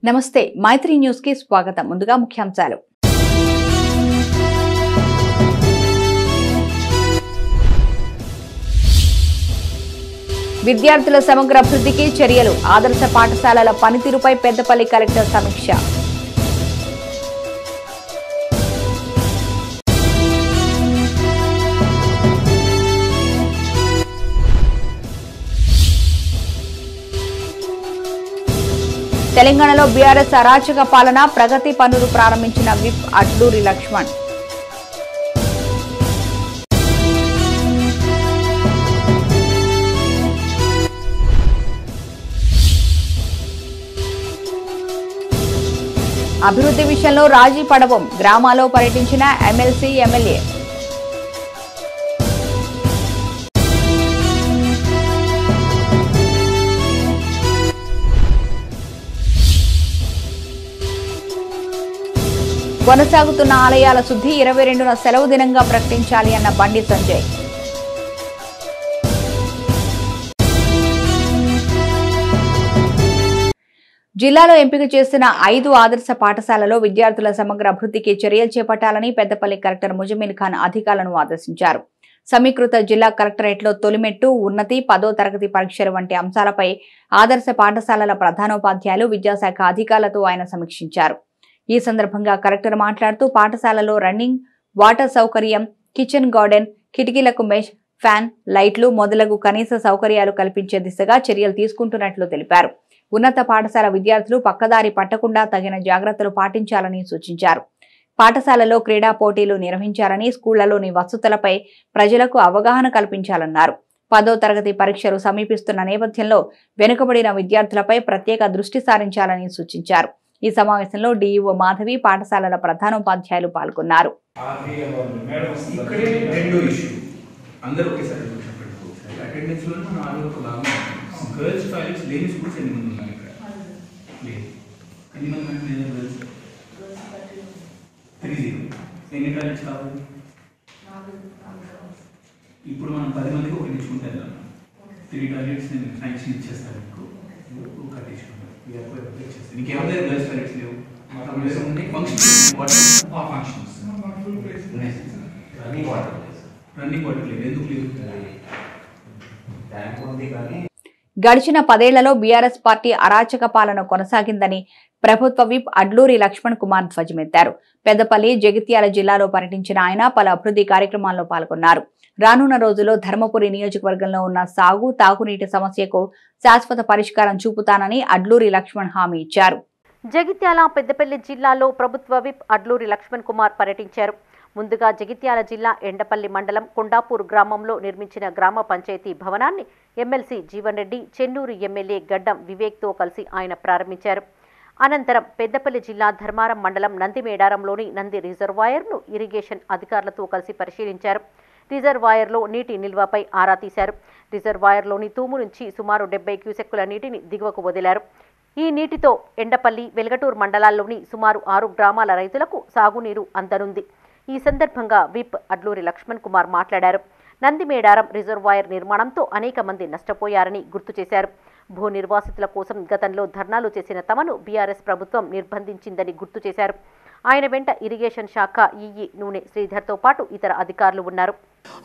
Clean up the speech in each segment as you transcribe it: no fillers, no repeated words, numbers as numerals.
నమస్తే మైత్రి న్యూస్ కి స్వాగతం. ముందుగా ముఖ్యాంశాలు. విద్యార్థుల సమగ్ర అభివృద్ధికి చర్యలు. ఆదర్శ పాఠశాలల పనితీరుపై పెద్దపల్లి కలెక్టర్ సమీక్ష. తెలంగాణలో బీఆర్ఎస్ అరాచక పాలన, ప్రగతి పనులు ప్రారంభించిన విప్ అడ్లూరి లక్ష్మణ్. అభివృద్ధి విషయంలో రాజీ పడవం. గ్రామాల్లో పర్యటించిన ఎమ్మెల్సీ ఎమ్మెల్యే. కొనసాగుతున్న ఆలయాల శుద్ధి 22న సెలవు దినంగా ప్రకటించాలి అన్న బండి సంజయ్. జిల్లాలో ఎంపిక చేసిన 5 ఆదర్శ పాఠశాలలో విద్యార్థుల సమగ్ర అభివృద్ధికి చర్యలు చేపట్టాలని పెద్దపల్లి కలెక్టర్ ముజమిల్ ఖాన్ అధికారులను ఆదేశించారు. సమీకృత జిల్లా కలెక్టరేట్లో తొలిమెట్టు, ఉన్నతి, 10వ తరగతి పరీక్షలు వంటి అంశాలపై ఆదర్శ పాఠశాలల ప్రధానోపాధ్యాయులు, విద్యాశాఖ అధికారులతో ఆయన సమీక్షించారు. ఈ సందర్భంగా కలెక్టర్ మాట్లాడుతూ పాఠశాలలో రన్నింగ్ వాటర్ సౌకర్యం, కిచెన్ గార్డెన్, కిటికీలకు మెష్, ఫ్యాన్, లైట్లు మొదలగు కనీస సౌకర్యాలు కల్పించే దిశగా చర్యలు తీసుకుంటున్నట్లు తెలిపారు. ఉన్నత పాఠశాల విద్యార్థులు పక్కదారి పట్టకుండా తగిన జాగ్రత్తలు పాటించాలని సూచించారు. పాఠశాలలో క్రీడా పోటీలు నిర్వహించాలని, స్కూళ్లలోని వసతులపై ప్రజలకు అవగాహన కల్పించాలన్నారు. 10వ తరగతి పరీక్షలు సమీపిస్తున్న నేపథ్యంలో వెనుకబడిన విద్యార్థులపై ప్రత్యేక దృష్టి సారించాలని సూచించారు. ఈ సమావేశంలో డిఈఓ మాధవి, పాఠశాలల ప్రధానోపాధ్యాయులు పాల్గొన్నారు. ఇప్పుడు మనం 10 మందికి ఒకటి ఇచ్చుకుంటాం. 3 టాయిలెట్స్ నేను శాంక్షన్ ఇచ్చేస్తాను. మీకు కట్టించుకుంటాను. ఇంకేమైనా గర్ల్స్ టాయిలెట్స్ లేవు. రన్నింగ్ వాటర్ లేదు. ఎందుకు లేదు? గడిచిన 10 ఏళ్లలో బీఆర్ఎస్ పార్టీ అరాచక పాలన కొనసాగిందని ప్రభుత్వ విప్ అడ్లూరి లక్ష్మణ్ కుమార్ ధ్వజమెత్తారు. పెద్దపల్లి, జగిత్యాల జిల్లాలో పర్యటించిన ఆయన పలు అభివృద్ధి కార్యక్రమాల్లో పాల్గొన్నారు. రానున్న రోజుల్లో ధర్మపురి నియోజకవర్గంలో ఉన్న సాగు, తాగునీటి సమస్యకు శాశ్వత పరిష్కారం చూపుతానని అడ్లూరి లక్ష్మణ్ హామీ ఇచ్చారు. జగిత్యాల, పెద్దపల్లి జిల్లాలో ప్రభుత్వ విప్ అడ్లూరి లక్ష్మణ్ కుమార్ పర్యటించారు. ముందుగా జగిత్యాల జిల్లా ఎండపల్లి మండలం కొండాపూర్ గ్రామంలో నిర్మించిన గ్రామ పంచాయతీ భవనాన్ని ఎమ్మెల్సీ జీవన్ రెడ్డి, చెన్నూరు ఎమ్మెల్యే గడ్డం వివేక్తో కలిసి ఆయన ప్రారంభించారు. అనంతరం పెద్దపల్లి జిల్లా ధర్మారం మండలం నందిమేడారంలోని నంది రిజర్వాయర్ను ఇరిగేషన్ అధికారులతో కలిసి పరిశీలించారు. రిజర్వాయర్లో నీటి నిల్వపై ఆరా తీశారు. రిజర్వాయర్లోని తూము నుంచి సుమారు 70 క్యూసెక్కుల నీటిని దిగువకు వదిలారు. ఈ నీటితో ఎండపల్లి, వెల్గటూరు మండలాల్లోని సుమారు 6 గ్రామాల రైతులకు సాగునీరు అందనుంది. ఈ సందర్భంగా విప్ అడ్లూరి లక్ష్మణ్ కుమార్ మాట్లాడారు. నందిమేడారం రిజర్వాయర్ నిర్మాణంతో అనేక మంది నష్టపోయారని గుర్తు చేశారు. భూ నిర్వాసితుల కోసం గతంలో ధర్నాలు చేసిన తమను బీఆర్ఎస్ ప్రభుత్వం నిర్బంధించిందని గుర్తు చేశారు. ఆయన వెంట ఇరిగేషన్ శాఖ ఈఈ నూనె శ్రీధర్తో పాటు ఇతర అధికారులు ఉన్నారు.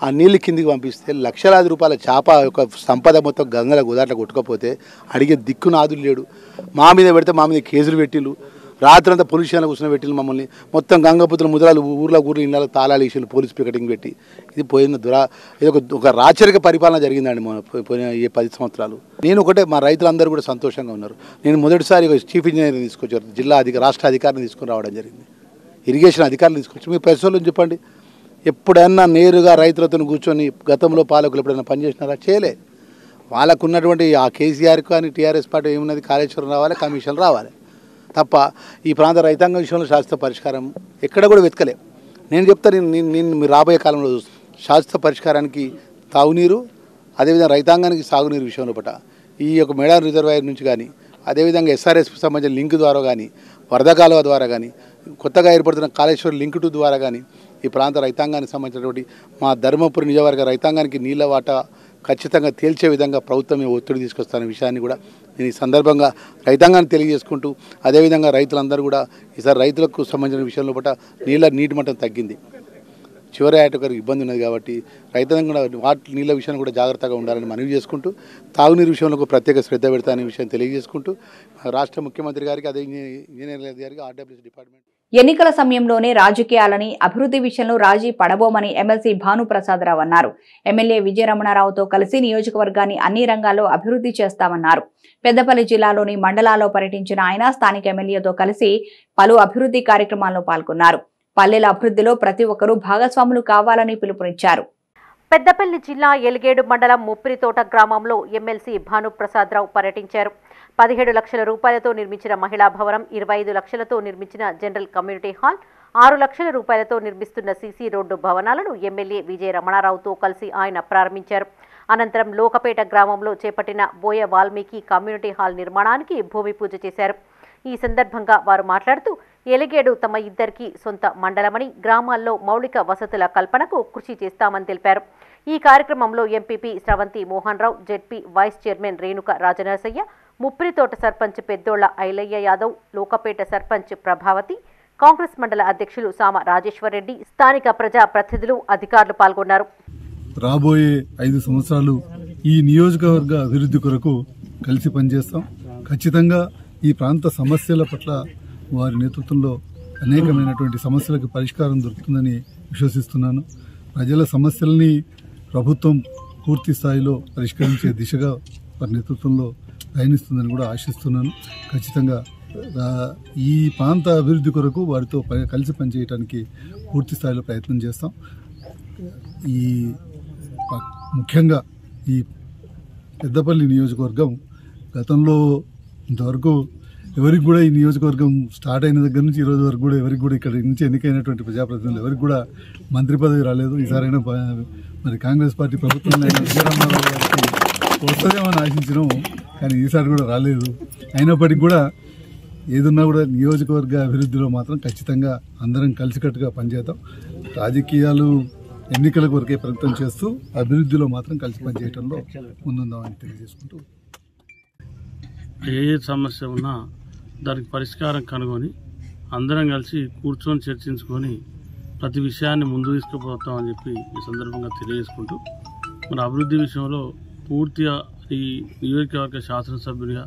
ఆ నీళ్ళు కిందికి పంపిస్తే లక్షలాది రూపాయల చేప యొక్క సంపద మొత్తం గంగల గోదాట్లో కొట్టుకపోతే అడిగే దిక్కు నాదులు లేడు. మా మీద పెడితే మా మీద కేసులు పెట్టిళ్ళు. రాత్రంతా పొల్యూషన్లో కూర్చొని పెట్టిళ్ళు. మమ్మల్ని మొత్తం గంగపుత్రుల ముద్రాలు ఊర్లో ఇళ్ళలో తాళాలు వేసి పోలీస్ పికెటింగ్ పెట్టి ఇది పోయిన ఇది ఒక రాచరిక పరిపాలన జరిగిందండి పోయిన ఈ 10 సంవత్సరాలు. నేను ఒకటే, మా రైతులందరూ కూడా సంతోషంగా ఉన్నారు. నేను మొదటిసారి చీఫ్ ఇంజనీర్ని తీసుకొచ్చారు, రాష్ట్ర అధికారిని తీసుకుని రావడం జరిగింది. ఇరిగేషన్ అధికారులు తీసుకొచ్చి మీ పరిస్థితులను చెప్పండి. ఎప్పుడన్నా నేరుగా రైతులతో కూర్చొని గతంలో పాలకులు ఎప్పుడైనా పనిచేసినారా? చేయలే. వాళ్ళకు ఉన్నటువంటి ఆ కేసీఆర్ కానీ టీఆర్ఎస్ పార్టీ ఏమున్నది, కాళేశ్వరం రావాలి, కమిషన్ రావాలి తప్ప ఈ ప్రాంత రైతాంగం విషయంలో శాశ్వత పరిష్కారం ఎక్కడ కూడా వెతకలే. నేను చెప్తాను, నేను మీరు రాబోయే కాలంలో శాశ్వత పరిష్కారానికి తాగునీరు, అదేవిధంగా రైతాంగానికి సాగునీరు విషయంలో పట ఈ యొక్క మేడారం రిజర్వాయర్ నుంచి కానీ, అదేవిధంగా ఎస్ఆర్ఎస్కి సంబంధించిన లింక్ ద్వారా కానీ, వరద కాలువ ద్వారా కానీ, కొత్తగా ఏర్పడుతున్న కాళేశ్వరం లింక్ 2 ద్వారా కానీ ఈ ప్రాంత రైతాంగానికి సంబంధించినటువంటి మా ధర్మపురి నియోజకవర్గ రైతాంగానికి నీళ్ళ వాటా ఖచ్చితంగా తేల్చే విధంగా ప్రభుత్వం ఒత్తిడి తీసుకొస్తున్న విషయాన్ని కూడా నేను ఈ సందర్భంగా రైతాంగాన్ని తెలియజేసుకుంటూ, అదేవిధంగా రైతులందరూ కూడా ఈసారి రైతులకు సంబంధించిన విషయంలో నీటి మట్టం తగ్గింది. చివరి ఏటకు ఇబ్బంది ఉన్నది కాబట్టి రైతాంగం కూడా నీళ్ళ విషయాన్ని కూడా జాగ్రత్తగా ఉండాలని మనవి చేసుకుంటూ, తాగునీరు విషయంలో ప్రత్యేక శ్రద్ధ పెడతానే విషయం తెలియజేసుకుంటూ, రాష్ట్ర ముఖ్యమంత్రి గారికి, అదే ఇంజనీర్ గారికి, ఆర్డబ్ల్యూసీ డిపార్ట్మెంట్ ఎన్నికల సమయంలోనే రాజకీయాలని, అభివృద్ధి విషయంలో రాజీ పడబోమని ఎమ్మెల్సీ భానుప్రసాదరావు అన్నారు. ఎమ్మెల్యే విజయరమణారావుతో కలిసి నియోజకవర్గాన్ని అన్ని రంగాల్లో అభివృద్ధి చేస్తామన్నారు. పెద్దపల్లి జిల్లాలోని మండలాల్లో పర్యటించిన ఆయన స్థానిక ఎమ్మెల్యేతో కలిసి పలు అభివృద్ధి కార్యక్రమాల్లో పాల్గొన్నారు. పల్లెల అభివృద్ధిలో ప్రతి ఒక్కరూ భాగస్వాములు కావాలని పిలుపునిచ్చారు. పెద్దపల్లి జిల్లా ఎలిగేడు మండలం ముప్పిరితోట గ్రామంలో ఎమ్మెల్సీ భానుప్రసాదరావు పర్యటించారు. 17 లక్షల రూపాయలతో నిర్మించిన మహిళా భవనం, 25 లక్షలతో నిర్మించిన జనరల్ కమ్యూనిటీ హాల్, 6 లక్షల రూపాయలతో నిర్మిస్తున్న సీసీ రోడ్డు భవనాలను ఎమ్మెల్యే విజయ రమణారావుతో కలిసి ఆయన ప్రారంభించారు. అనంతరం లోకపేట గ్రామంలో చేపట్టిన బోయ వాల్మీకి కమ్యూనిటీ హాల్ నిర్మాణానికి భూమి పూజ చేశారు. ఈ సందర్భంగా వారు మాట్లాడుతూ ఎలిగేడు తమ ఇద్దరికి సొంత మండలమని, గ్రామాల్లో మౌలిక వసతుల కల్పనకు కృషి చేస్తామని తెలిపారు. ఈ కార్యక్రమంలో MPP Sravanthi Mohan Rao, ZP vice chairman Renuka Rajanarasayya, Muppirithota sarpanch Peddolla Ailayya Yadav, Lokapeta sarpanch Prabhavathi, Congress మండల అధ్యక్షులు సామ రాజేశ్వర్ రెడ్డి, స్థానిక ప్రజా ప్రతినిధులు, అధికారులు పాల్గొన్నారు. రాబోయే 5 సంవత్సరాలు ఈ నియోజకవర్గ అభివృద్ధి కొరకు కలిసి పనిచేస్తాం. ఖచ్చితంగా ఈ ప్రాంత సమస్యల పట్ల వారి నేతృత్వంలో అనేకమైనటువంటి సమస్యలకు పరిష్కారం దొరుకుతుందని విశ్వసిస్తున్నాను. ప్రజల సమస్యల్ని ప్రభుత్వం పూర్తి స్థాయిలో పరిష్కరించే దిశగా వారి నేతృత్వంలో పయనిస్తుందని కూడా ఆశిస్తున్నాను. ఖచ్చితంగా ఈ ప్రాంత అభివృద్ధి కొరకు వారితో కలిసి పనిచేయడానికి పూర్తి స్థాయిలో ప్రయత్నం చేస్తాం. ఈ ముఖ్యంగా ఈ పెద్దపల్లి నియోజకవర్గం గతంలో ఇంతవరకు ఎవరికి కూడా ఈ నియోజకవర్గం స్టార్ట్ అయిన దగ్గర నుంచి ఈ రోజు వరకు కూడా ఎవరికి కూడా ఇక్కడ నుంచి ఎన్నికైనటువంటి ప్రజాప్రతినిధులు ఎవరికి కూడా మంత్రి పదవి రాలేదు. ఈసారైనా మరి కాంగ్రెస్ పార్టీ ప్రభుత్వంలో విజయరామరావు గారికి వస్తుందేమని ఆశించినాము, కానీ ఈసారి కూడా రాలేదు. అయినప్పటికీ కూడా ఏదున్నా కూడా నియోజకవర్గ అభివృద్ధిలో మాత్రం ఖచ్చితంగా అందరం కలిసికట్టుగా పనిచేద్దాం. రాజకీయాలు ఎన్నికల కొరకే ప్రయత్నం చేస్తూ అభివృద్ధిలో మాత్రం కలిసి పనిచేయడంలో ముందుందామని తెలియజేసుకుంటూ, ఏ సమస్య ఉన్నా దానికి పరిష్కారం కనుగొని అందరం కలిసి కూర్చొని చర్చించుకొని ప్రతి విషయాన్ని ముందు తీసుకుపోతామని చెప్పి ఈ సందర్భంగా తెలియజేసుకుంటూ, మన అభివృద్ధి విషయంలో పూర్తిగా ఈ నియోజకవర్గ శాసనసభ్యునిగా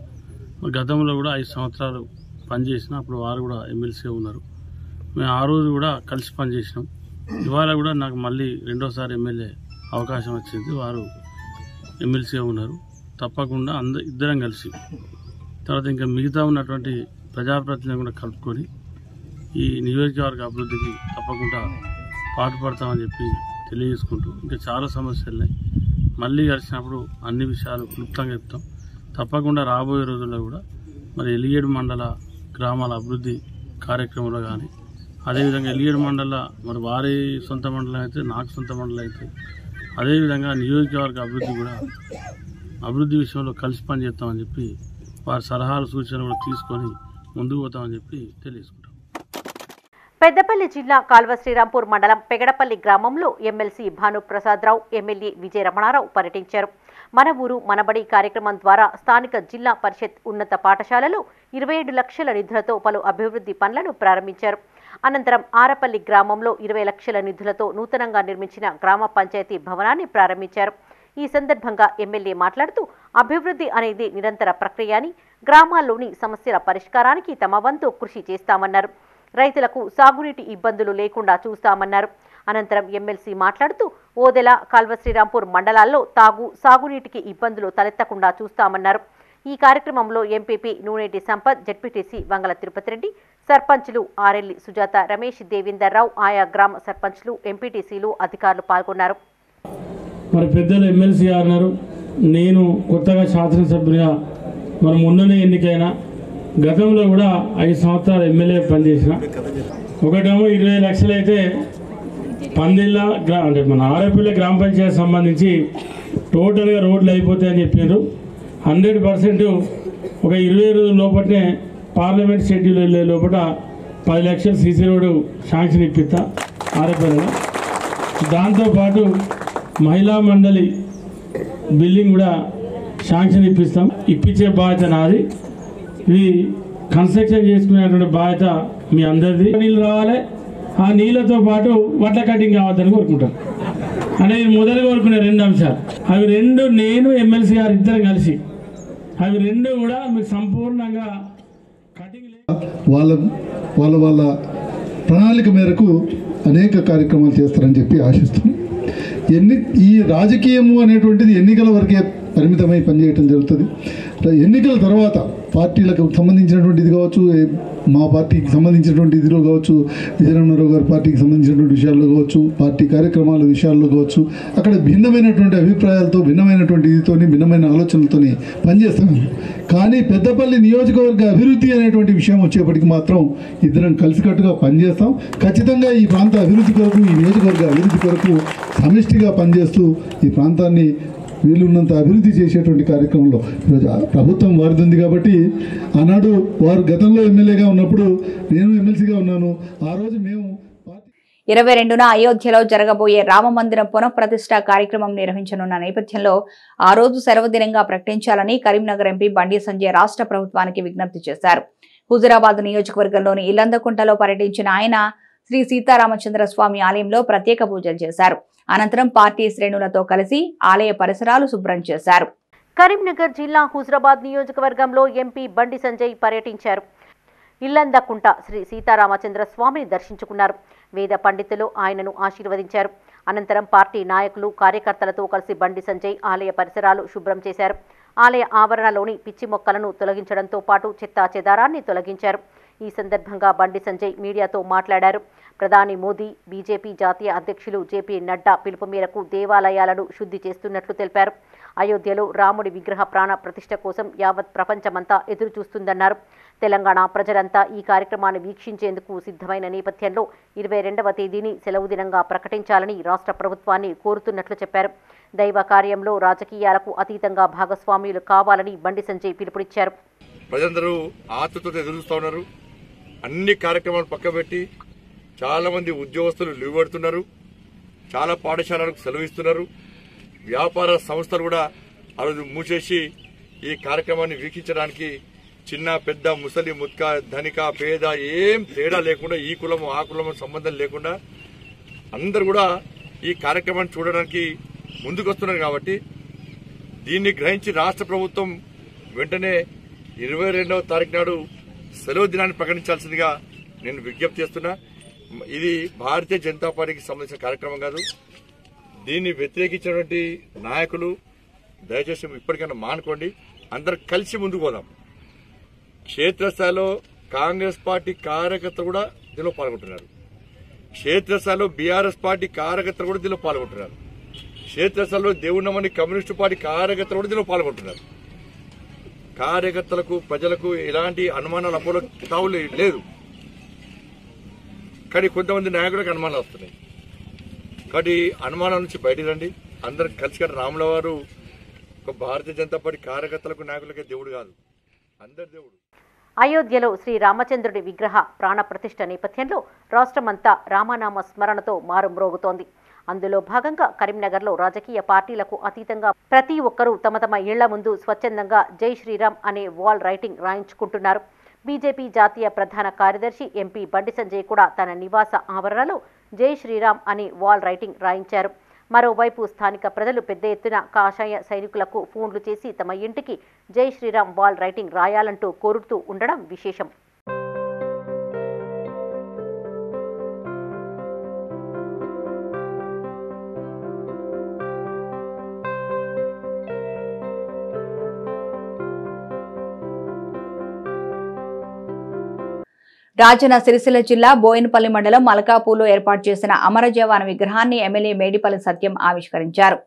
గతంలో కూడా 5 సంవత్సరాలు పనిచేసిన, అప్పుడు వారు కూడా ఎమ్మెల్సీగా ఉన్నారు. మేము ఆ రోజు కూడా కలిసి పనిచేసినాం. ఇవాళ కూడా నాకు మళ్ళీ రెండోసారి ఎమ్మెల్యే అవకాశం వచ్చింది. వారు ఎమ్మెల్సీగా ఉన్నారు. తప్పకుండా ఇద్దరం కలిసి తర్వాత ఇంకా మిగతా ఉన్నటువంటి ప్రజాప్రతినిధులను కూడా కలుపుకొని ఈ నియోజకవర్గ అభివృద్ధికి తప్పకుండా పాటుపడతామని చెప్పి తెలియజేసుకుంటూ, ఇంకా చాలా సమస్యలు ఉన్నాయి. మళ్ళీ కలిసినప్పుడు అన్ని విషయాలు క్లుప్తంగా చెప్తాం. తప్పకుండా రాబోయే రోజుల్లో కూడా మరి ఎలిగేడు మండల గ్రామాల అభివృద్ధి కార్యక్రమంలో కానీ, అదేవిధంగా ఎలిగేడు మండల మరి వారి సొంత మండలం అయితే, నాకు సొంత మండలం అయితే, అదేవిధంగా నియోజకవర్గ అభివృద్ధి విషయంలో కలిసి పనిచేస్తామని చెప్పి వారి సలహాలు సూచనలు కూడా తీసుకొని ముందుకు పోతామని చెప్పి తెలియజేసుకుంటాం. పెద్దపల్లి జిల్లా కాల్వ శ్రీరాంపూర్ మండలం పెగడపల్లి గ్రామంలో ఎమ్మెల్సీ భానుప్రసాదరావు, ఎమ్మెల్యే విజయ రమణారావు పర్యటించారు. మన ఊరు మనబడి కార్యక్రమం ద్వారా స్థానిక జిల్లా పరిషత్ ఉన్నత పాఠశాలలో 27 లక్షల నిధులతో పలు అభివృద్ధి పనులను ప్రారంభించారు. అనంతరం ఆరపల్లి గ్రామంలో 20 లక్షల నిధులతో నూతనంగా నిర్మించిన గ్రామ పంచాయతీ భవనాన్ని ప్రారంభించారు. ఈ సందర్భంగా ఎమ్మెల్యే మాట్లాడుతూ, అభివృద్ధి అనేది నిరంతర ప్రక్రియ అని, గ్రామాల్లోని సమస్యల పరిష్కారానికి తమ వంతు కృషి చేస్తామన్నారు. రైతులకు సాగునీటి ఇబ్బందులు లేకుండా చూస్తామన్నారు. అనంతరం ఎమ్మెల్సీ మాట్లాడుతూ, ఓదెల, కాల్వ శ్రీరాంపూర్ మండలాల్లో సాగునీటికి ఇబ్బందులు తలెత్తకుండా చూస్తామన్నారు. ఈ కార్యక్రమంలో ఎంపీపీ నూనేటి సంపత్, జెడ్పీటీసీ వంగల తిరుపతి రెడ్డి, సర్పంచ్లు ఆరెల్లి సుజాత, రమేష్, దేవేందర్ రావు, ఆయా గ్రామ సర్పంచ్లు, ఎంపీటీసీలు, అధికారులు పాల్గొన్నారు. మరి పెద్దలు ఎమ్మెల్సీ అన్నారు, నేను కొత్తగా శాసనసభ్యునిగా మనం మొన్ననే ఎన్నికైనా, గతంలో కూడా 5 సంవత్సరాలు ఎమ్మెల్యే పనిచేసిన. ఒకటేమో 20 లక్షలు అయితే పందిళ్ళ అంటే మన ఆరపల్లి గ్రామ పంచాయతీ సంబంధించి టోటల్గా రోడ్లు అయిపోతాయని చెప్పారు. 100% ఒక 20 రోజుల లోపలనే పార్లమెంట్ షెడ్యూల్ వెళ్ళే లోపల 10 లక్షలు సీసీ రోడ్డు శాంక్షన్ ఇప్పిస్తా ఆరపల్లిలో. దాంతోపాటు మహిళా మండలి బిల్డింగ్ కూడా శాంక్షన్ ఇప్పిస్తాం. ఇప్పించే బాధ్యత నాది. ఇది కన్స్ట్రక్షన్ చేసుకునేటువంటి బాధ్యత మీ అందరిది. నీళ్ళు రావాలి, ఆ నీళ్ళతో పాటు వడ్ల కటింగ్ కావద్దని కోరుకుంటాం. అనేది మొదలు కోరుకునే 2 అంశాలు. అవి 2 నేను ఎమ్మెల్సీ గారు ఇద్దరం కలిసి అవి 2 కూడా మీకు సంపూర్ణంగా కటింగ్ వాళ్ళ ప్రణాళిక మేరకు అనేక కార్యక్రమాలు చేస్తారని చెప్పి ఆశిస్తున్నాం. ఈ రాజకీయము అనేటువంటిది ఎన్నికల వరకే పరిమితమై పనిచేయటం జరుగుతుంది. ఎన్నికల తర్వాత పార్టీలకు సంబంధించినటువంటిది కావచ్చు, మా పార్టీకి సంబంధించినటువంటి ఇదిలో కావచ్చు, విజయనగరం గారి పార్టీకి సంబంధించినటువంటి విషయాల్లో కావచ్చు, పార్టీ కార్యక్రమాల విషయాల్లో కావచ్చు, అక్కడ భిన్నమైనటువంటి అభిప్రాయాలతో, భిన్నమైనటువంటి ఇదితో, భిన్నమైన ఆలోచనలతో పనిచేస్తున్నాను. కానీ పెద్దపల్లి నియోజకవర్గ అభివృద్ధి అనేటువంటి విషయం వచ్చేప్పటికి మాత్రం ఇద్దరం కలిసికట్టుగా పనిచేస్తాం. ఖచ్చితంగా ఈ ప్రాంత అభివృద్ధి కొరకు, ఈ నియోజకవర్గ అభివృద్ధి కొరకు సమిష్టిగా పనిచేస్తూ ఈ ప్రాంతాన్ని వీలున్నంత అభివృద్ధి చేసేటువంటి కార్యక్రమంలో ఈరోజు ప్రభుత్వం వారిది ఉంది. కాబట్టి ఆనాడు వారు గతంలో ఎమ్మెల్యేగా ఉన్నప్పుడు నేను ఎమ్మెల్సీగా ఉన్నాను. ఆ రోజు మేము 22న అయోధ్యలో జరగబోయే రామమందిరం పునఃప్రతిష్ఠ కార్యక్రమం నిర్వహించనున్న నేపథ్యంలో ఆ రోజు సెలవు దినంగా ప్రకటించాలని కరీంనగర్ ఎంపీ బండి సంజయ్ రాష్ట్ర ప్రభుత్వానికి విజ్ఞప్తి చేశారు. హుజురాబాద్ నియోజకవర్గంలోని ఇల్లందకుంటలో పర్యటించిన ఆయన శ్రీ సీతారామచంద్ర స్వామి ఆలయంలో ప్రత్యేక పూజలు చేశారు. అనంతరం పార్టీ శ్రేణులతో కలిసి ఆలయ పరిసరాలు శుభ్రం చేశారు. కరీంనగర్ జిల్లా హుజురాబాద్ నియోజకవర్గంలో ఎంపీ బండి సంజయ్ పర్యటించారు. ఇల్లందకుంట శ్రీ సీతారామచంద్ర స్వామిని దర్శించుకున్నారు. వేద పండితులు ఆయనను ఆశీర్వదించారు. అనంతరం పార్టీ నాయకులు, కార్యకర్తలతో కలిసి బండి సంజయ్ ఆలయ పరిసరాలు శుభ్రం చేశారు. ఆలయ ఆవరణలోని పిచ్చి మొక్కలను తొలగించడంతో పాటు చెత్తా చెదారాన్ని తొలగించారు. ఈ సందర్భంగా బండి సంజయ్ మీడియాతో మాట్లాడారు. ప్రధాని మోదీ, బీజేపీ జాతీయ అధ్యక్షులు జేపీ నడ్డా పిలుపు మేరకు దేవాలయాలను శుద్ధి చేస్తున్నట్లు తెలిపారు. అయోధ్యలో రాముడి విగ్రహ ప్రాణ ప్రతిష్ఠ కోసం యావత్ ప్రపంచమంతా ఎదురు చూస్తుందన్నారు. తెలంగాణ ప్రజలంతా ఈ కార్యక్రమాన్ని వీక్షించేందుకు సిద్ధమైన నేపథ్యంలో 22వ తేదీని సెలవు దినంగా ప్రకటించాలని రాష్ట్ర ప్రభుత్వాన్ని కోరుతున్నట్లు చెప్పారు. దైవ కార్యంలో రాజకీయాలకు అతీతంగా భాగస్వామ్యులు కావాలని బండి సంజయ్ పిలుపునిచ్చారు. ప్రజలందరూ ఆతృతతో ఎదురుస్తూ ఉన్నారు. అన్ని కార్యక్రమాలు పక్కబెట్టి చాలా మంది ఉద్యోగస్తులు లీవ్ పెడుతున్నారు. చాలా పాఠశాలలకు సెలవు ఇస్తున్నారు. వ్యాపార సంస్థలు కూడా ఆ రోజు మూసేసి ఈ కార్యక్రమాన్ని వీక్షించడానికి చిన్న పెద్ద ముసలి ముత్క ధనిక పేద ఏం తేడా లేకుండా, ఈ కులము ఆ కులము సంబంధం లేకుండా అందరు కూడా ఈ కార్యక్రమాన్ని చూడడానికి ముందుకొస్తున్నారు. కాబట్టి దీన్ని గ్రహించి రాష్ట్ర ప్రభుత్వం వెంటనే 22వ తారీఖు నాడు సెలవు దినాన్ని ప్రకటించాల్సిందిగా నేను విజ్ఞప్తి చేస్తున్నా. ఇది భారతీయ జనతా పార్టీకి సంబంధించిన కార్యక్రమం కాదు. దీన్ని వ్యతిరేకించినటువంటి నాయకులు దయచేసి ఇప్పటికైనా మానుకోండి. అందరు కలిసి ముందుకు పోదాం. క్షేత్రస్థాయిలో కాంగ్రెస్ పార్టీ కార్యకర్తలు కూడా దీనిలో పాల్గొంటున్నారు. క్షేత్రస్థాయిలో బీఆర్ఎస్ పార్టీ కార్యకర్తలు కూడా దీనిలో పాల్గొంటున్నారు. క్షేత్రస్థాయిలో దేవుణ్ణమని కమ్యూనిస్టు పార్టీ కార్యకర్తలు కూడా దీనిలో పాల్గొంటున్నారు. కార్యకర్తలకు, ప్రజలకు ఎలాంటి అనుమానాలు అపోలో తావు లేదు. కానీ కొంతమంది నాయకులకు అనుమానాలు వస్తున్నాయి. కాబట్టి అనుమానాల నుంచి బయటికి రండి. అందరం కలిసి రాముల వారు ఒక భారతీయ జనతా పార్టీ కార్యకర్తలకు, నాయకులకే దేవుడు కాదు, అందరి దేవుడు. అయోధ్యలో శ్రీ రామచంద్రుడి విగ్రహ ప్రాణ ప్రతిష్ఠ నేపథ్యంలో రాష్ట్రమంతా రామనామ స్మరణతో మారుమ్రోగుతోంది. అందులో భాగంగా కరీంనగర్లో రాజకీయ పార్టీలకు అతీతంగా ప్రతి ఒక్కరూ తమ తమ ఇళ్ల ముందు స్వచ్ఛందంగా జై శ్రీరామ్ అనే వాల్ రైటింగ్ రాయించుకుంటున్నారు. బీజేపీ జాతీయ ప్రధాన కార్యదర్శి ఎంపీ బండి సంజయ్ కూడా తన నివాస ఆవరణలో జై శ్రీరామ్ అనే వాల్ రైటింగ్ రాయించారు. మరోవైపు స్థానిక ప్రజలు పెద్ద ఎత్తున కాషాయ సైనికులకు ఫోన్లు చేసి తమ ఇంటికి జై శ్రీరామ్ వాల్ రైటింగ్ రాయాలంటూ కోరుతూ ఉండడం విశేషం. రాజన్న సిరిసిల్ల జిల్లా బోయినపల్లి మండలం మలకాపూర్లో ఏర్పాటు చేసిన అమర జవాన్ విగ్రహాన్ని ఎమ్మెల్యే మేడిపల్లి సత్యం ఆవిష్కరించారు.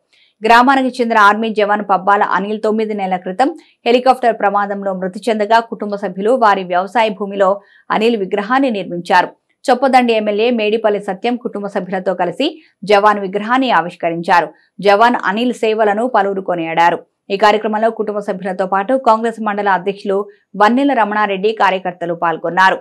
గ్రామానికి చెందిన ఆర్మీ జవాన్ పబ్బాల అనిల్ 9 నెలల క్రితం హెలికాప్టర్ ప్రమాదంలో మృతి చెందగా కుటుంబ సభ్యులు వారి వ్యవసాయ భూమిలో అనిల్ విగ్రహాన్ని నిర్మించారు. చొప్పదండి ఎమ్మెల్యే మేడిపల్లి సత్యం కుటుంబ సభ్యులతో కలిసి జవాన్ విగ్రహాన్ని ఆవిష్కరించారు. జవాన్ అనిల్ సేవలను పలువురు కొనియాడారు. ఈ కార్యక్రమంలో కుటుంబ సభ్యులతో పాటు కాంగ్రెస్ మండల అధ్యక్షులు వన్నెల రమణారెడ్డి, కార్యకర్తలు పాల్గొన్నారు.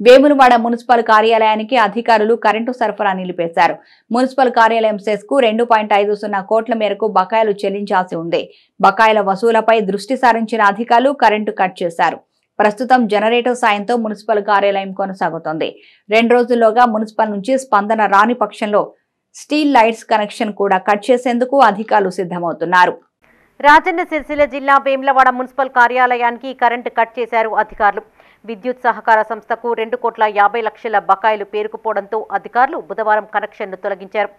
వేములవాడ మున్సిపల్ కార్యాలయానికి అధికారులు కరెంటు సరఫరా నిలిపేశారు. మున్సిపల్ కార్యాలయం సెస్ కు 2.50 కోట్ల మేరకు బకాయిలు చెల్లించాల్సి ఉంది. బకాయిల వసూలపై దృష్టి సారించిన అధికారులు కరెంటు కట్ చేశారు. ప్రస్తుతం జనరేటర్ సాయంతో మున్సిపల్ కార్యాలయం కొనసాగుతోంది. 2 రోజుల్లోగా మున్సిపల్ నుంచి స్పందన రాని పక్షంలో స్టీల్ లైట్స్ కనెక్షన్ కూడా కట్ చేసేందుకు అధికారులు సిద్ధమవుతున్నారు. రాజన్న సిరిసిల్ల జిల్లా వేములవాడ మున్సిపల్ కార్యాలయానికి కరెంటు కట్ చేశారు అధికారులు. విద్యుత్ సహకార సంస్థకు 2,50,00,000 బకాయిలు పేరుకుపోవడంతో అధికారులు బుధవారం కనెక్షన్ను తొలగించారు.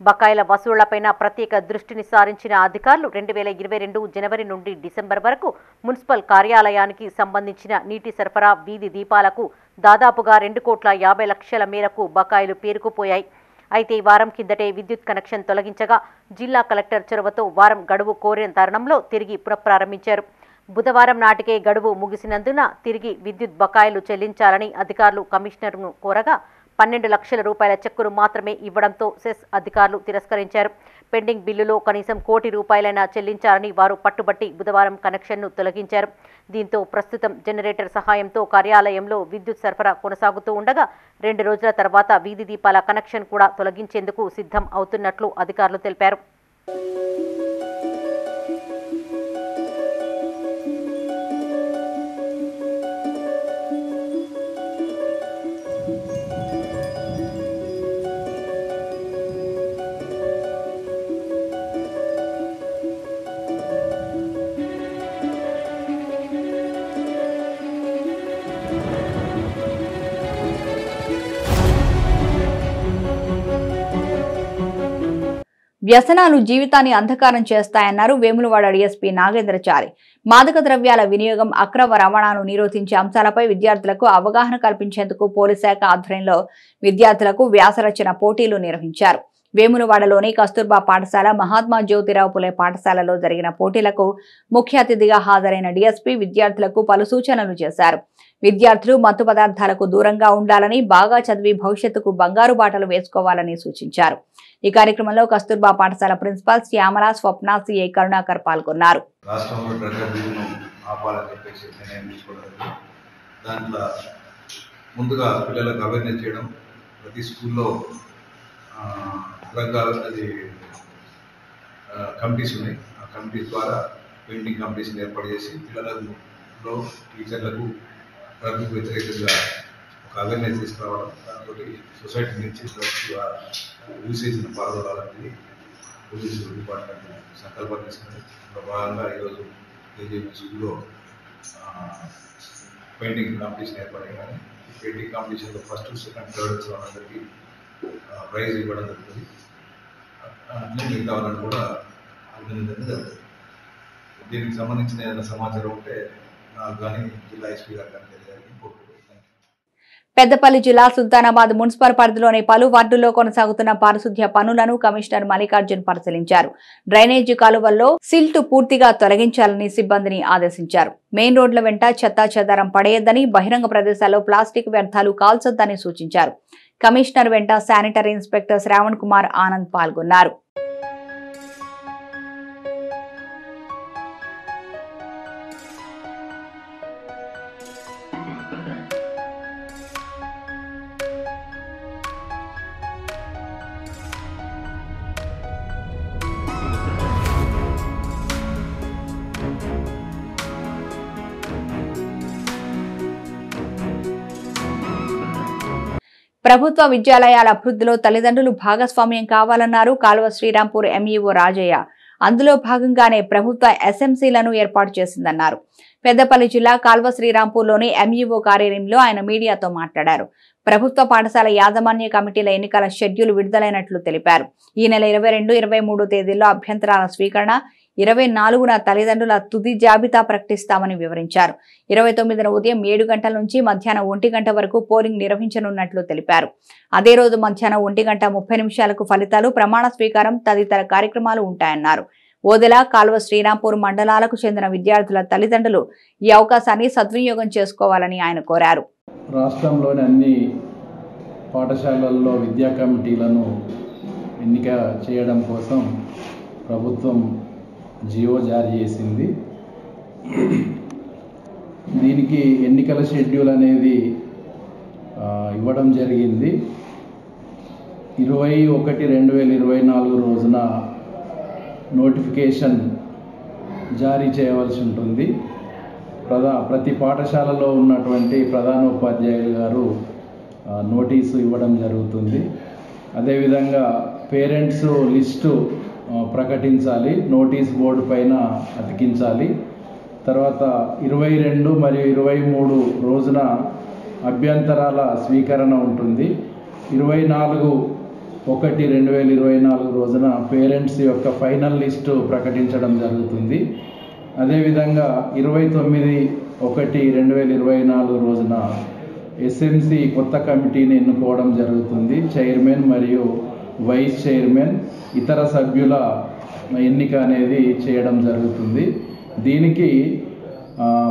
బకాయిల వసూళ్లపైన ప్రత్యేక దృష్టిని సారించిన అధికారులు 2022 జనవరి నుండి డిసెంబర్ వరకు మున్సిపల్ కార్యాలయానికి సంబంధించిన నీటి సరఫరా, వీధి దీపాలకు దాదాపుగా 2,50,00,000 మేరకు బకాయిలు పేరుకుపోయాయి. అయితే వారం కిందటే విద్యుత్ కనెక్షన్ తొలగించగా జిల్లా కలెక్టర్ చొరవతో వారం గడువు కోరిన తరుణంలో తిరిగి పునఃప్రారంభించారు. బుధవారం నాటికే గడువు ముగిసినందున తిరిగి విద్యుత్ బకాయిలు చెల్లించాలని అధికారులు కమిషనర్ను కోరగా 12 లక్షల రూపాయల చెక్కును మాత్రమే ఇవ్వడంతో సెస్ అధికారులు తిరస్కరించారు. పెండింగ్ బిల్లులో కనీసం ₹1 కోటి చెల్లించాలని వారు పట్టుబట్టి బుధవారం కనెక్షన్ను తొలగించారు. దీంతో ప్రస్తుతం జనరేటర్ సహాయంతో కార్యాలయంలో విద్యుత్ సరఫరా కొనసాగుతూ ఉండగా 2 రోజుల తర్వాత వీధి దీపాల కనెక్షన్ కూడా తొలగించేందుకు సిద్ధం అవుతున్నట్లు అధికారులు తెలిపారు. వ్యసనాలు జీవితాన్ని అంధకారం చేస్తాయన్నారు వేములవాడ డీఎస్పీ నాగేంద్రచారి. మాదక ద్రవ్యాల వినియోగం, అక్రమ రవాణాను నిరోధించే అంశాలపై విద్యార్థులకు అవగాహన కల్పించేందుకు పోలీస్ శాఖ ఆధ్వర్యంలో విద్యార్థులకు వ్యాసరచన పోటీలు నిర్వహించారు. వేములవాడలోని కస్తూర్బా పాఠశాల, మహాత్మా జ్యోతిరావు పులే పాఠశాలలో జరిగిన పోటీలకు ముఖ్య అతిథిగా హాజరైన డీఎస్పీ విద్యార్థులకు పలు సూచనలు చేశారు. విద్యార్థులు మత్తు పదార్థాలకు దూరంగా ఉండాలని, బాగా చదివి భవిష్యత్తుకు బంగారు బాటలు వేసుకోవాలని సూచించారు. ఈ కార్యక్రమంలో కస్తూర్బా పాఠశాల ప్రిన్సిపాల్ శ్యామల, స్వప్న, సిఐ కరుణాకర్ పాల్గొన్నారు. ముందుగా పిల్లలకు అవేర్నెస్ చేయడం, ప్రతి స్కూల్లో కమిటీస్ ఉన్నాయి. ఆ కమిటీస్ ద్వారా పెయింటింగ్ కాంపిటీషన్ ఏర్పాటు చేసి పిల్లలకు, టీచర్లకు డ్రగ్కు వ్యతిరేకంగా ఒక అవేర్నెస్ తీసుకురావడం, దాంతో సొసైటీ నుంచి యూసేజ్ని పాల్గొనాలని పోలీసు డిపార్ట్మెంట్ సంకల్పం తీసుకుని భాగంగా ఈరోజు కేజీబీ స్కూల్లో పెయింటింగ్ కాంపిటీషన్ ఏర్పడింది. కానీ పెయింటింగ్ కాంపిటీషన్లో ఫస్ట్, సెకండ్, థర్డ్ అందరికీ ప్రైజ్ ఇవ్వడం జరుగుతుంది. అట్లే మిగతా వాళ్ళని కూడా అభినందించడం జరుగుతుంది. దీనికి సంబంధించిన ఏదైనా సమాచారం ఉంటే నాకు కానీ జిల్లా ఎస్పీ గారు కానీ తెలియాలని కోరుకుంటున్నాను. పెద్దపల్లి జిల్లా సుల్తానాబాద్ మున్సిపల్ పరిధిలోని పలు వార్డుల్లో కొనసాగుతున్న పారిశుధ్య పనులను కమిషనర్ మల్లికార్జున్ పరిశీలించారు. డ్రైనేజీ కాలువల్లో సిల్ట్ పూర్తిగా తొలగించాలని సిబ్బందిని ఆదేశించారు. మెయిన్ రోడ్ల వెంట చెత్తా చెదారం పడేయద్దని, బహిరంగ ప్రదేశాల్లో ప్లాస్టిక్ వ్యర్థాలు కాల్చొద్దని సూచించారు. కమిషనర్ వెంట శానిటరీ ఇన్స్పెక్టర్ శ్రావణ్ కుమార్ ఆనంద్ పాల్గొన్నారు. ప్రభుత్వ విద్యాలయాల అభివృద్ధిలో తల్లిదండ్రులు భాగస్వామ్యం కావాలన్నారు కాల్వ శ్రీరాంపూర్ ఎంఈఓ రాజయ్య. అందులో భాగంగానే ప్రభుత్వ ఎస్ఎంసీలను ఏర్పాటు చేసిందన్నారు. పెద్దపల్లి జిల్లా కాల్వ శ్రీరాంపూర్లోని ఎంఈఓ కార్యాలయంలో ఆయన మీడియాతో మాట్లాడారు. ప్రభుత్వ పాఠశాల యాజమాన్య కమిటీల ఎన్నికల షెడ్యూల్ విడుదలైనట్లు తెలిపారు. ఈ నెల 22, 23 తేదీల్లో అభ్యంతరాల స్వీకరణ, 24న తల్లిదండ్రుల తుది జాబితా ప్రకటిస్తామని వివరించారు. 29న ఉదయం 7 గంటల నుంచి మధ్యాహ్నం 1 గంట వరకు పోలింగ్ నిర్వహించనున్నట్లు తెలిపారు. అదే రోజు మధ్యాహ్నం 1:30 ఫలితాలు, ప్రమాణ స్వీకారం తదితర కార్యక్రమాలు ఉంటాయన్నారు. ఓదెల, కాల్వ శ్రీరాంపూర్ మండలాలకు చెందిన విద్యార్థుల తల్లిదండ్రులు ఈ అవకాశాన్ని సద్వినియోగం చేసుకోవాలని ఆయన కోరారు. రాష్ట్రంలోని అన్ని పాఠశాలల్లో విద్యా కమిటీలను ఎన్నిక చేయడం కోసం ప్రభుత్వం జియో జారీ చేసింది. దీనికి ఎన్నికల షెడ్యూల్ అనేది ఇవ్వడం జరిగింది. 21/2024 రోజున నోటిఫికేషన్ జారీ చేయవలసి ఉంటుంది. ప్రతి పాఠశాలలో ఉన్నటువంటి ప్రధానోపాధ్యాయులు గారు నోటీసు ఇవ్వడం జరుగుతుంది. అదేవిధంగా పేరెంట్స్ లిస్టు ప్రకటించాలి, నోటీస్ బోర్డు పైన అతికించాలి. తర్వాత 22 మరియు 23 రోజున అభ్యంతరాల స్వీకరణ ఉంటుంది. 24/1/2024 రోజున పేరెంట్స్ యొక్క ఫైనల్ లిస్టు ప్రకటించడం జరుగుతుంది. అదేవిధంగా 29/1/2024 రోజున ఎస్ఎంసి కొత్త కమిటీని ఎన్నుకోవడం జరుగుతుంది. చైర్మన్ మరియు వైస్ చైర్మన్, ఇతర సభ్యుల ఎన్నిక అనేది చేయడం జరుగుతుంది. దీనికి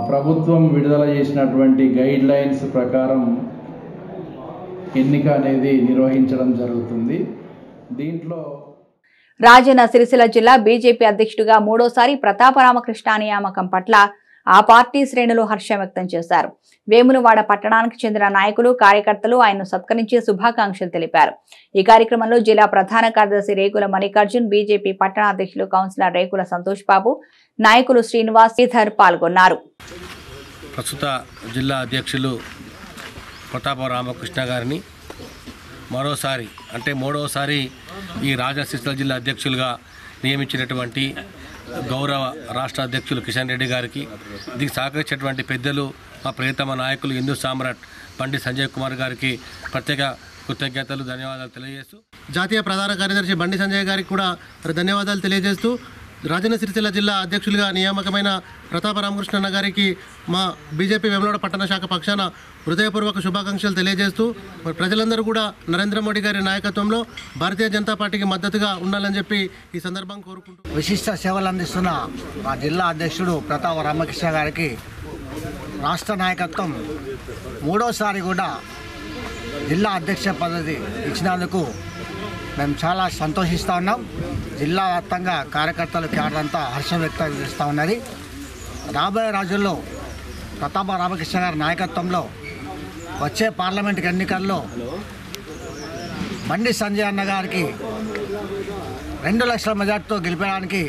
ప్రభుత్వం విడుదల చేసినటువంటి గైడ్ లైన్స్ ప్రకారం ఎన్నిక అనేది నిర్వహించడం జరుగుతుంది. దీంట్లో రాజన్న సిరిసిల్ల జిల్లా బీజేపీ అధ్యక్షుడిగా మూడోసారి ప్రతాప రామకృష్ణ నియామకం పట్ల ఆ పార్టీ శ్రేణులు హర్షం వ్యక్తం చేశారు. వేములవాడ పట్టణానికి చెందిన నాయకులు, కార్యకర్తలు ఆయన్ను సత్కరించి శుభాకాంక్షలు తెలిపారు. ఈ కార్యక్రమంలో జిల్లా ప్రధాన కార్యదర్శి రేకుల మల్లికార్జున్, బీజేపీ పట్టణ అధ్యక్షులు కౌన్సిలర్ రేకుల సంతోష్ బాబు, నాయకులు శ్రీనివాస్, శ్రీధర్ పాల్గొన్నారు. ప్రస్తుత జిల్లా అధ్యక్షులు ప్రతాప రామకృష్ణ గారిని మరోసారి అంటే మూడవసారి ఈ రాజన్న సిరిసిల్ల జిల్లా అధ్యక్షులుగా నియమించినటువంటి గౌరవ రాష్ట్ర అధ్యక్షులు కిషన్ రెడ్డి గారికి, దీనికి సహకరించినటువంటి పెద్దలు మా ప్రియతమ నాయకులు హిందూ సామ్రాట్ పండిట్ సంజయ్ కుమార్ గారికి ప్రత్యేక కృతజ్ఞతలు, ధన్యవాదాలు తెలియజేస్తూ, జాతీయ ప్రధాన కార్యదర్శి బండి సంజయ్ గారికి కూడా ధన్యవాదాలు తెలియజేస్తూ, రాజన్న సిరిసిల్ల జిల్లా అధ్యక్షులుగా నియామకమైన ప్రతాప రామకృష్ణ గారికి మా బీజేపీ వేములవాడ పట్టణ శాఖ పక్షాన హృదయపూర్వక శుభాకాంక్షలు తెలియజేస్తూ, మరి ప్రజలందరూ కూడా నరేంద్ర మోడీ గారి నాయకత్వంలో భారతీయ జనతా పార్టీకి మద్దతుగా ఉండాలని చెప్పి ఈ సందర్భం కోరుకుంటూ, విశిష్ట సేవలు అందిస్తున్న మా జిల్లా అధ్యక్షుడు ప్రతాప రామకృష్ణ గారికి రాష్ట్ర నాయకత్వం మూడోసారి కూడా జిల్లా అధ్యక్ష పదవి ఇచ్చినందుకు మేము చాలా సంతోషిస్తూ ఉన్నాం. జిల్లా వ్యాప్తంగా కార్యకర్తలు క్యాడరంతా హర్షం వ్యక్తం చేస్తూ ఉన్నది. రాబోయే రోజుల్లో ప్రతాప రామకృష్ణ గారి నాయకత్వంలో వచ్చే పార్లమెంట్ ఎన్నికల్లో బండి సంజయ్ అన్న గారికి 2 లక్షల మెజార్టీతో గెలిపడానికి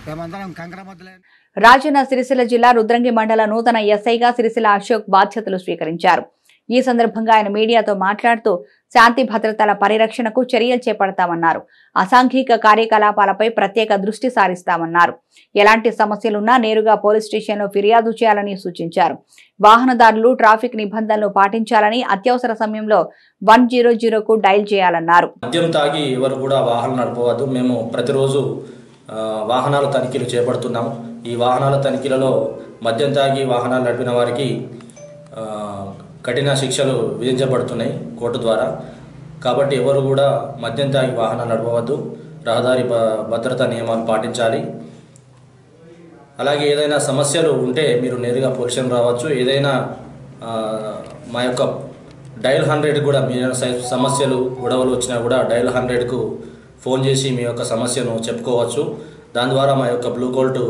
మేమందరం కంకరమద్దులే. రాజన్న సిరిసిల్ల జిల్లా రుద్రంగి మండల నూతన ఎస్ఐగా సిరిసిల్ల అశోక్ బాధ్యతలు స్వీకరించారు. ఈ సందర్భంగా ఆయన మీడియాతో మాట్లాడుతూ శాంతి భద్రతల పరిరక్షణకు చర్యలు చేపడతామన్నారు. అసాంఘిక కార్యకలాపాలపై ప్రత్యేక దృష్టి సారిస్తామన్నారు. ఎలాంటి సమస్యలున్నా నేరుగా పోలీస్ స్టేషన్లో ఫిర్యాదు చేయాలని సూచించారు. వాహనదారులు ట్రాఫిక్ నిబంధనలు పాటించాలని, అత్యవసర సమయంలో 100కు డయల్ చేయాలన్నారు. మద్యం తాగి ఎవరు కూడా వాహనం నడపవద్దు. మేము ప్రతిరోజు వాహనాల తనిఖీలు చేపడుతున్నాము. ఈ వాహనాల తనిఖీలలో మద్యం తాగి వాహనాలు నడిపిన వారికి కఠిన శిక్షలు విధించబడుతున్నాయి కోర్టు ద్వారా. కాబట్టి ఎవరు కూడా మద్యం తాగి వాహనాలు నడపవద్దు, రహదారి భద్రతా నియమాలు పాటించాలి. అలాగే ఏదైనా సమస్యలు ఉంటే మీరు నేరుగా పోలీసులు రావచ్చు. ఏదైనా మా యొక్క డయల్ 100 కూడా మీ సమస్యలు గొడవలు వచ్చినా కూడా డయల్ 100కు ఫోన్ చేసి మీ యొక్క సమస్యను చెప్పుకోవచ్చు. దాని ద్వారా మా యొక్క బ్లూ కోల్ట్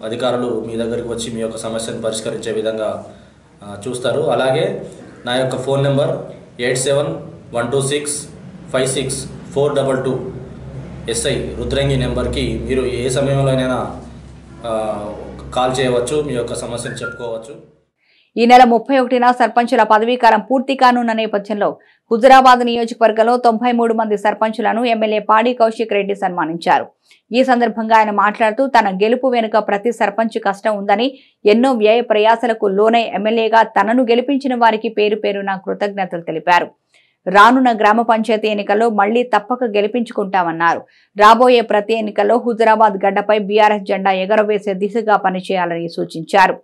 అధికారులు మీ దగ్గరికి వచ్చి మీ యొక్క సమస్యను పరిష్కరించే విధంగా చూస్తారు. అలాగే నా యొక్క ఫోన్ నెంబర్ 8712656422 ఎస్ఐ రుద్రంగి నెంబర్కి మీరు ఏ సమయంలోనైనా కాల్ చేయవచ్చు, మీ యొక్క సమస్యను చెప్పుకోవచ్చు. ఈ నెల 31న సర్పంచుల పదవీకాలం పూర్తి కానున్న నేపథ్యంలో హుజురాబాద్ నియోజకవర్గంలో 93 మంది సర్పంచులను ఎమ్మెల్యే పాడి కౌశిక్ రెడ్డి సన్మానించారు. ఈ సందర్భంగా ఆయన మాట్లాడుతూ తన గెలుపు వెనుక ప్రతి సర్పంచ్ కష్టం ఉందని, ఎన్నో వ్యయ ప్రయాసలకు లోనై ఎమ్మెల్యేగా తనను గెలిపించిన వారికి పేరు పేరున కృతజ్ఞతలు తెలిపారు. రానున్న గ్రామ పంచాయతీ ఎన్నికల్లో మళ్లీ తప్పక గెలిపించుకుంటామన్నారు. రాబోయే ప్రతి ఎన్నికల్లో హుజురాబాద్ గడ్డపై బీఆర్ఎస్ జెండా ఎగరవేసే దిశగా పనిచేయాలని సూచించారు.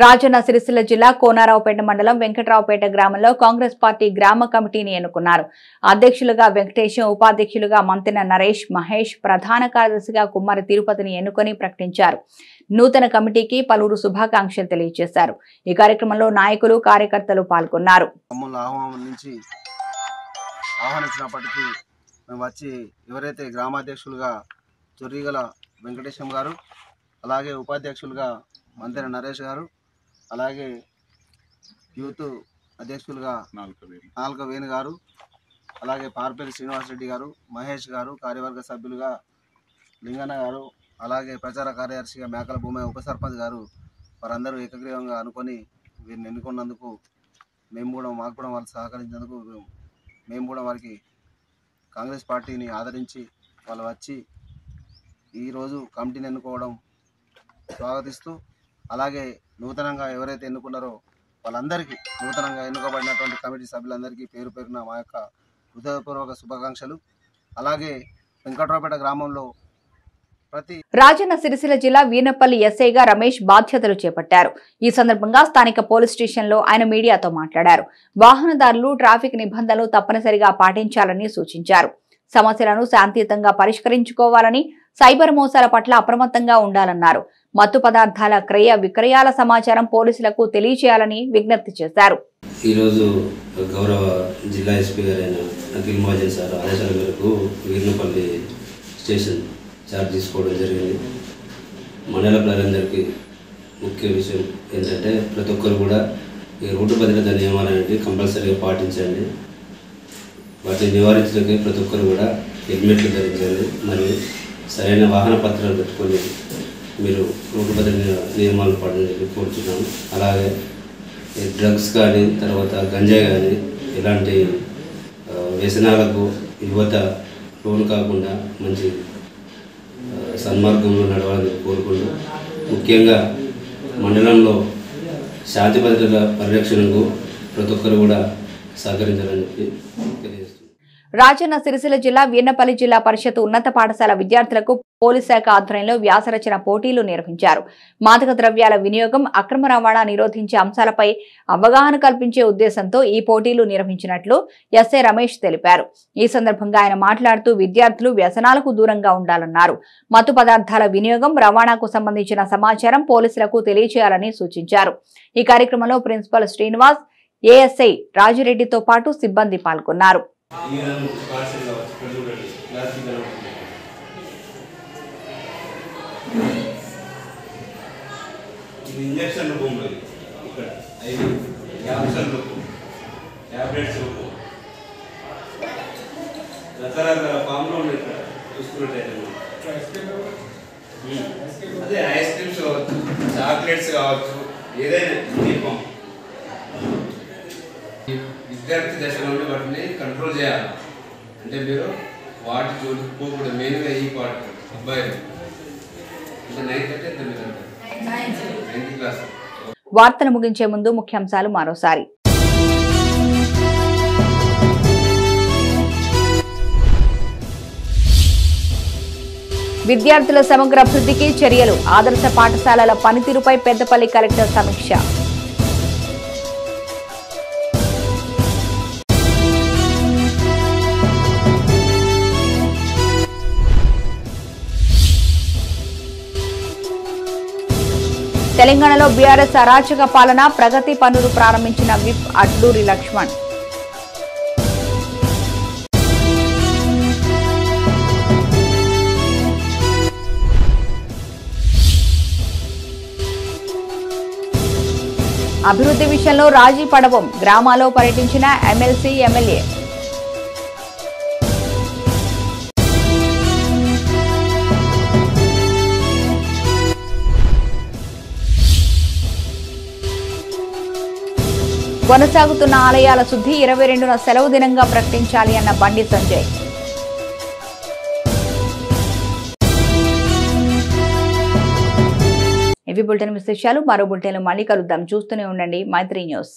రాజన్న సిరిసిల్ల జిల్లా కోనారావుపేట మండలం వెంకట్రావుపేట గ్రామంలో కాంగ్రెస్ పార్టీ గ్రామ కమిటీని ఎన్నుకున్నారు. అధ్యక్షులుగా వెంకటేశం, ఉపాధ్యక్షులుగా మంతెన నరేష్, మహేష్, ప్రధాన కార్యదర్శిగా కుమారి తిరుపతిని ఎన్నుకొని ప్రకటించారు. నూతన కమిటీకి పలువురు శుభాకాంక్షలు తెలియజేశారు. ఈ కార్యక్రమంలో నాయకులు, కార్యకర్తలు పాల్గొన్నారు. ఆహ్వానించినప్పటికీ మేము వచ్చి ఎవరైతే గ్రామాధ్యక్షులుగా చొర్రిగల వెంకటేశం గారు, అలాగే ఉపాధ్యక్షులుగా మంతెన నరేష్ గారు, అలాగే యూత్ అధ్యక్షులుగా నాల్క వేణు గారు, అలాగే పార్పల్లి శ్రీనివాసరెడ్డి గారు, మహేష్ గారు, కార్యవర్గ సభ్యులుగా లింగన్న గారు, అలాగే ప్రచార కార్యదర్శిగా మేకల భూమయ్య ఉప సర్పంచ్ గారు, వారందరూ ఏకగ్రీవంగా అనుకొని వీరిని ఎన్నుకున్నందుకు మాకు కూడా వాళ్ళు సహకరించినందుకు మేము కూడా వారికి కాంగ్రెస్ పార్టీని ఆదరించి వాళ్ళు వచ్చి ఈరోజు కమిటీని ఎన్నుకోవడం స్వాగతిస్తూ, అలాగే నూతనంగా ఎవరైతే ఎన్నుకున్నారో వాళ్ళందరికీ, నూతనంగా ఎన్నుకోబడినటువంటి కమిటీ సభ్యులందరికీ పేరు పేరున మా యొక్క హృదయపూర్వక శుభాకాంక్షలు. అలాగే వెంకట్రావుపేట గ్రామంలో రాజన్న సిరిసిల్ల జిల్లా వీనపల్లి ఎస్ఐగా రమేష్ బాధ్యతలు చేపట్టారు. ఈ సందర్భంగా స్థానిక పోలీస్ స్టేషన్లో ఆయన మీడియాతో మాట్లాడారు. వాహనదారులు ట్రాఫిక్ నిబంధనలు తప్పనిసరిగా పాటించాలని సూచించారు. సమస్యలను శాంతియుతంగా పరిష్కరించుకోవాలని, సైబర్ మోసాల పట్ల అప్రమత్తంగా ఉండాలన్నారు. మత్తు పదార్థాల క్రయ విక్రయాల సమాచారం పోలీసులకు తెలియజేయాలని విజ్ఞప్తి చేశారు. ఈరోజు గౌరవ జిల్లా ఎస్పీ గారైన అఖిల్ మహాజన్ సార్ ఆదేశాల మేరకు వీర్నపల్లి స్టేషన్ చార్జ్ తీసుకోవడం జరిగింది. మండల ప్రజలందరికీ ముఖ్య విషయం ఏంటంటే ప్రతి ఒక్కరు కూడా ఈ రోడ్డు భద్రత నియమాలనేవి కంపల్సరీగా పాటించండి. వాటిని నివారించడానికి ప్రతి ఒక్కరు కూడా హెల్మెట్లు ధరించండి, మరియు సరైన వాహన పత్రాలు పెట్టుకొని మీరు రోడ్డు భద్రత నియమాలను పాటించాలని కోరుతున్నాము. అలాగే డ్రగ్స్ కానీ, తర్వాత గంజాయి కానీ, ఇలాంటి వ్యసనాలకు యువత లోను కాకుండా మంచి సన్మార్గంలో నడవాలని కోరుకుంటూ, ముఖ్యంగా మండలంలో శాంతి భద్రతల పరిరక్షణకు ప్రతి ఒక్కరు కూడా సహకరించాలని చెప్పి తెలియజేస్తున్నారు. రాజన్న సిరిసిల్ల జిల్లా వీర్నపల్లి జిల్లా పరిషత్ ఉన్నత పాఠశాల విద్యార్థులకు పోలీస్ శాఖ ఆధ్వర్యంలో వ్యాసరచన పోటీలు నిర్వహించారు. మాదక ద్రవ్యాల వినియోగం, అక్రమ రవాణా నిరోధించే అంశాలపై అవగాహన కల్పించే ఉద్దేశంతో ఈ పోటీలు నిర్వహించినట్లు ఎస్ఐ రమేష్ తెలిపారు. ఈ సందర్భంగా ఆయన మాట్లాడుతూ విద్యార్థులు వ్యసనాలకు దూరంగా ఉండాలన్నారు. మత్తు పదార్థాల వినియోగం, రవాణాకు సంబంధించిన సమాచారం పోలీసులకు తెలియజేయాలని సూచించారు. ఈ కార్యక్రమంలో ప్రిన్సిపల్ శ్రీనివాస్, ఏఎస్ఐ రాజిరెడ్డితో పాటు సిబ్బంది పాల్గొన్నారు. ఇంజక్షన్ రూపంలో ఇక్కడ 5 క్యాప్సూల్ రూపం, ట్యాబ్లెట్స్ రూపం, రకరకాల ఫామ్లో ఉన్నాయి. ఇక్కడ చూసుకున్నట్టయితే అదే ఐస్ క్రీమ్స్ కావచ్చు, చాక్లెట్స్ కావచ్చు, ఏదైనా దీపం విద్యార్థి దశలోనే వాటిని కంట్రోల్ చేయాలి. అంటే మీరు వాటి జోలికి పోకూడదు. మెయిన్గా ఈ పార్ట్ అబ్బాయిలు అంటే 9th అంటే 9th క్లాస్. వార్తలు ముగించే ముందు ముఖ్యాంశాలు మరోసారి. విద్యార్థుల సమగ్ర అభివృద్ధికి చర్యలు, ఆదర్శ పాఠశాలల పనితీరుపై పెద్దపల్లి కలెక్టర్ సమీక్ష. తెలంగాణలో బీఆర్ఎస్ అరాచక పాలన, ప్రగతి పనులు ప్రారంభించిన విప్ అడ్లూరి లక్ష్మణ్. అభివృద్ధి విషయంలో రాజీ పడవం, గ్రామాల్లో పర్యటించిన ఎమ్మెల్సీ, ఎమ్మెల్యే. కొనసాగుతున్న ఆలయాల శుద్ధి 22న సెలవు దినంగా ప్రకటించాలి అన్న బండి సంజయ్. ఇవి బులెటిన్ విశేషాలు. మరో బులెటిన్లో మళ్ళీ కలుద్దాం. చూస్తూనే ఉండండి మైత్రి న్యూస్.